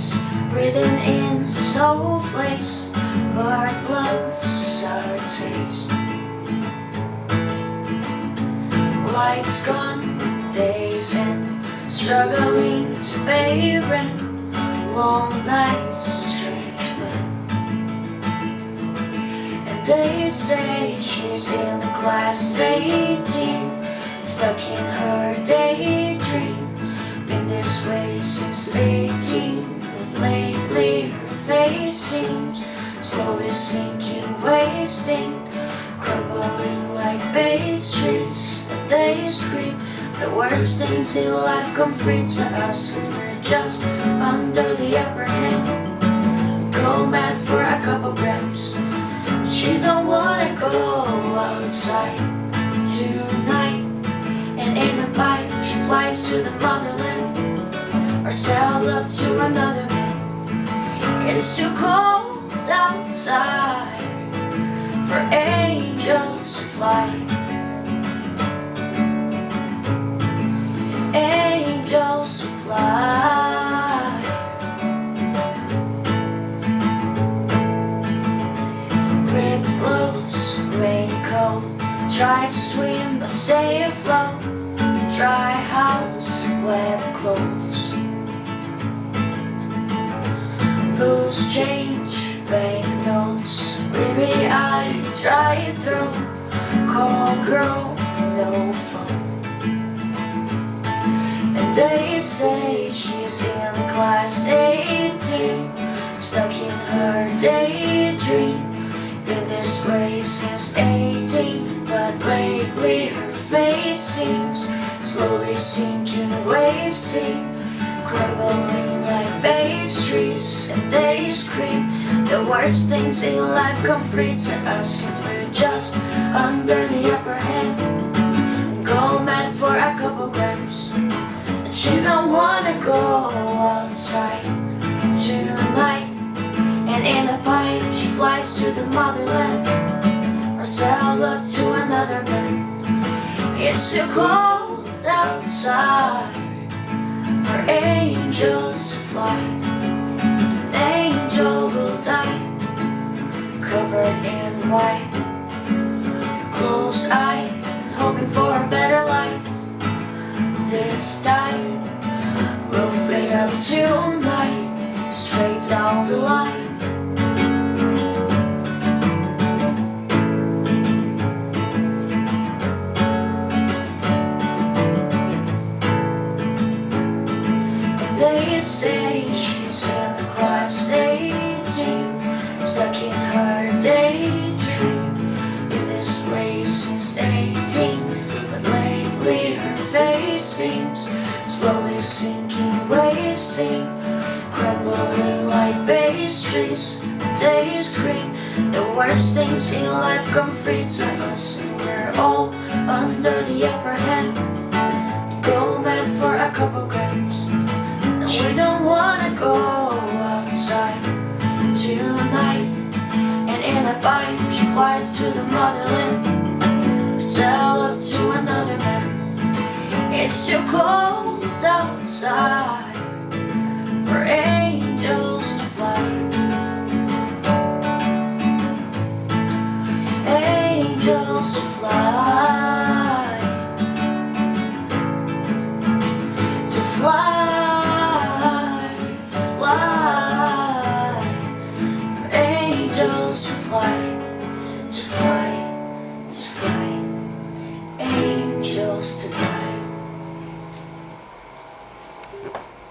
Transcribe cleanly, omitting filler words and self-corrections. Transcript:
keeps breathing in snowflakes, but loves our taste. Lights gone, days end, struggling to pay rent, long nights, strange men. And they say she's in the class 18, stuck in her daydream. Been this way since 18, but lately her face seems slowly sinking, wasting, crumbling like bay streets. And they scream the worst things in life come free to us, 'cause we're just under the upper hand. Go mad for a couple grams. She don't wanna go outside tonight, and in a pipe she flies to the motherland, or sells love to another man. It's too cold outside for angels to fly. Angels to fly. Ripped clothes, raincoat, try to swim but stay afloat. Dry house, wet clothes. Loose change, banknotes, weary-eyed, dry throat. Call girl, no phone. And they say she's in class 18, stuck in her daydream. Been this way since 18, but lately her face seems slowly sinking, wasting, crumbling like bay streets. And they scream the worst things in life come free to us, 'cause we're just under the upper hand. And go mad for a couple grams. And she don't wanna go outside tonight, and in a pipe she flies to the motherland, or sells love to another man. It's too cold outside for angels to fly. An angel will die, covered in white, closed-eyed, hoping for a better life. This time we'll fade up tonight, straight down the line. They say she's in the class 18, stuck in her daydream. Been this way since 18, but lately her face seems slowly sinking, wasting, crumbling like bay streets. They scream the worst things in life come free to us, and we're all under the upper hand. Go mad for a couple grams. We don't wanna go outside tonight, and in a pipe she flies to the motherland, sell love to another man. It's too cold